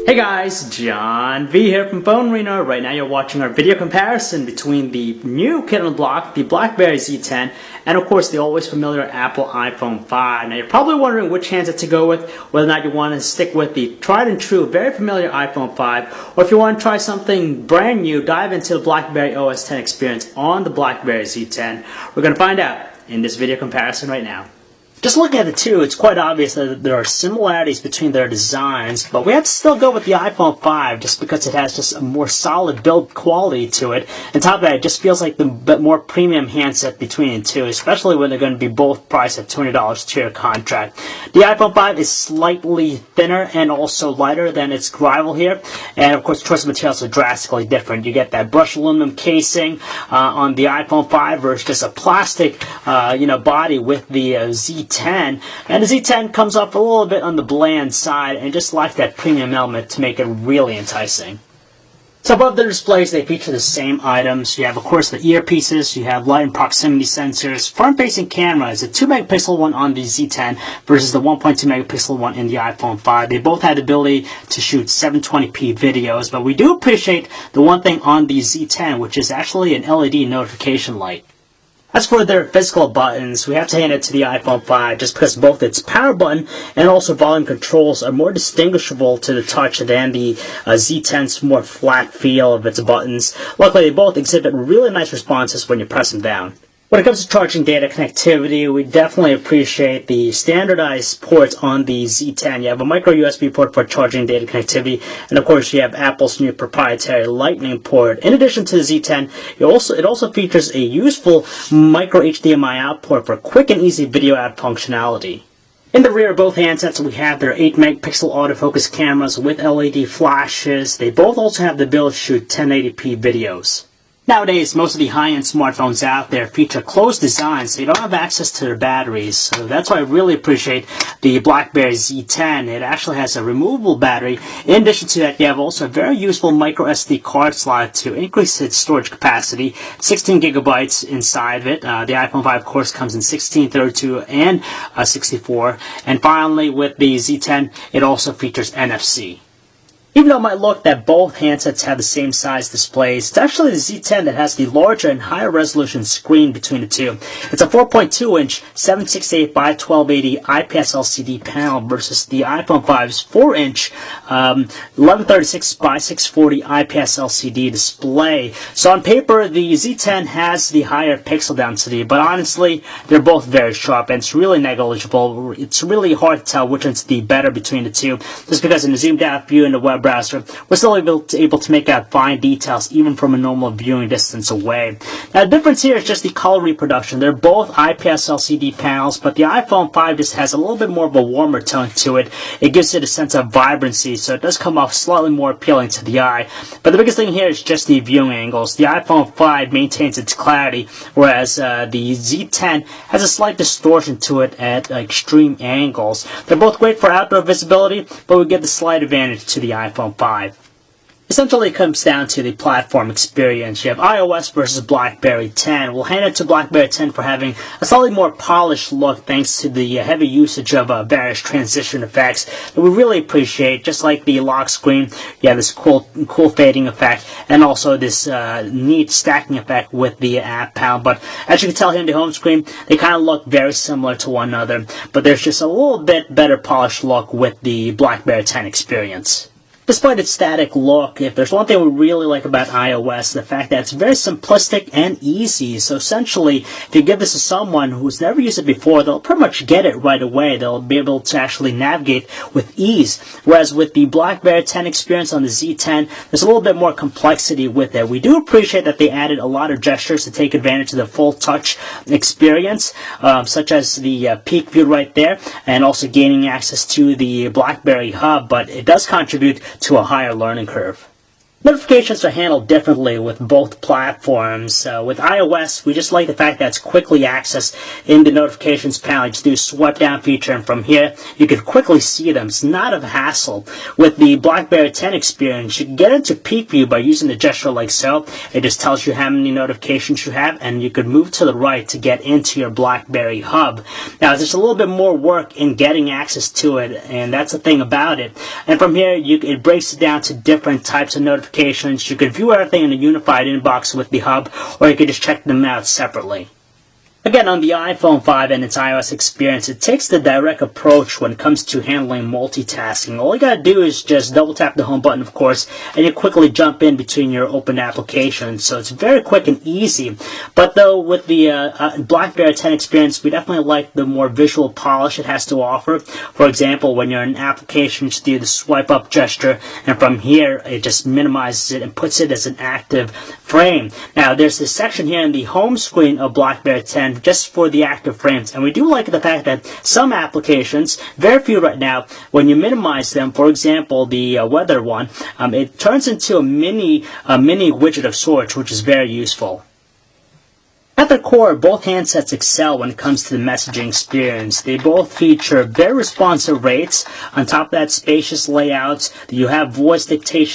Hey guys, John V here from Phone Reno. Right now you're watching our video comparison between the new kid on the block, the BlackBerry Z10, and of course the always familiar Apple iPhone 5. Now you're probably wondering which handset to go with, whether or not you want to stick with the tried and true, very familiar iPhone 5, or if you want to try something brand new, dive into the BlackBerry OS 10 experience on the BlackBerry Z10. We're going to find out in this video comparison right now. Just looking at the two, it's quite obvious that there are similarities between their designs, but we have to still go with the iPhone 5 just because it has just a more solid build quality to it. On top of that, it just feels like the bit more premium handset between the two, especially when they're going to be both priced at $200 to your contract. The iPhone 5 is slightly thinner and also lighter than its rival here, and of course the choice of materials are drastically different. You get that brushed aluminum casing on the iPhone 5 versus just a plastic body with the Z10. And the Z10 comes off a little bit on the bland side and just lacks that premium element to make it really enticing. So above the displays, they feature the same items. You have, of course, the earpieces, you have light and proximity sensors, front-facing cameras, a 2-megapixel one on the Z10 versus the 1.2-megapixel one in the iPhone 5. They both had the ability to shoot 720p videos, but we do appreciate the one thing on the Z10, which is actually an LED notification light. As for their physical buttons, we have to hand it to the iPhone 5 just because both its power button and also volume controls are more distinguishable to the touch than the Z10's more flat feel of its buttons. Luckily, they both exhibit really nice responses when you press them down. When it comes to charging data connectivity, we definitely appreciate the standardized ports on the Z10. You have a micro USB port for charging data connectivity, and of course you have Apple's new proprietary Lightning port. In addition to the Z10, it also features a useful micro HDMI out port for quick and easy video out functionality. In the rear of both handsets, we have their 8-megapixel autofocus cameras with LED flashes. They both also have the ability to shoot 1080p videos. Nowadays, most of the high-end smartphones out there feature closed designs, so you don't have access to their batteries. So that's why I really appreciate the BlackBerry Z10. It actually has a removable battery. In addition to that, you have also a very useful micro SD card slot to increase its storage capacity. 16 gigabytes inside of it. The iPhone 5, of course, comes in 16, 32, and 64. And finally, with the Z10, it also features NFC. Even though it might look that both handsets have the same size displays, it's actually the Z10 that has the larger and higher resolution screen between the two. It's a 4.2-inch 768 by 1280 IPS LCD panel versus the iPhone 5's 4-inch 1136 by 640 IPS LCD display. So on paper, the Z10 has the higher pixel density, but honestly, they're both very sharp and it's really negligible. It's really hard to tell which one's the better between the two, just because in the zoomed out view in the web browser, we're still able to make out fine details even from a normal viewing distance away. Now the difference here is just the color reproduction. They're both IPS LCD panels, but the iPhone 5 just has a little bit more of a warmer tone to it. It gives it a sense of vibrancy, so it does come off slightly more appealing to the eye. But the biggest thing here is just the viewing angles. The iPhone 5 maintains its clarity, whereas the Z10 has a slight distortion to it at extreme angles. They're both great for outdoor visibility, but we get the slight advantage to the iPhone 5. Essentially, it comes down to the platform experience. You have iOS versus BlackBerry 10. We'll hand it to BlackBerry 10 for having a slightly more polished look thanks to the heavy usage of various transition effects that we really appreciate. Just like the lock screen, you have this cool fading effect and also this neat stacking effect with the app panel. But as you can tell here in the home screen, they kind of look very similar to one another. But there's just a little bit better polished look with the BlackBerry 10 experience. Despite its static look, if there's one thing we really like about iOS, the fact that it's very simplistic and easy. So essentially, if you give this to someone who's never used it before, they'll pretty much get it right away. They'll be able to actually navigate with ease. Whereas with the BlackBerry 10 experience on the Z10, there's a little bit more complexity with it. We do appreciate that they added a lot of gestures to take advantage of the full touch experience, such as the peek view right there, and also gaining access to the BlackBerry Hub, but it does contribute to a higher learning curve. Notifications are handled differently with both platforms. With iOS, we just like the fact that it's quickly accessed in the notifications panel. You just do a swipe down feature, and from here, you can quickly see them. It's not a hassle. With the BlackBerry 10 experience, you can get into peek view by using the gesture like so. It just tells you how many notifications you have, and you could move to the right to get into your BlackBerry hub. Now, there's a little bit more work in getting access to it, and that's the thing about it. And from here, it breaks it down to different types of notifications. You could view everything in a unified inbox with the hub, or you could just check them out separately. Again, on the iPhone 5 and its iOS experience, it takes the direct approach when it comes to handling multitasking. All you gotta do is just double tap the home button, of course, and you quickly jump in between your open applications. So it's very quick and easy. But though with the BlackBerry 10 experience, we definitely like the more visual polish it has to offer. For example, when you're in an application, just do the swipe up gesture, and from here, it just minimizes it and puts it as an active frame. Now, there's this section here in the home screen of BlackBerry 10 just for the active frames, and we do like the fact that some applications, very few right now, when you minimize them, for example the weather one, it turns into a mini widget of sorts, which is very useful. At their core, both handsets excel when it comes to the messaging experience. They both feature very responsive rates. On top of that, spacious layouts. You have voice dictation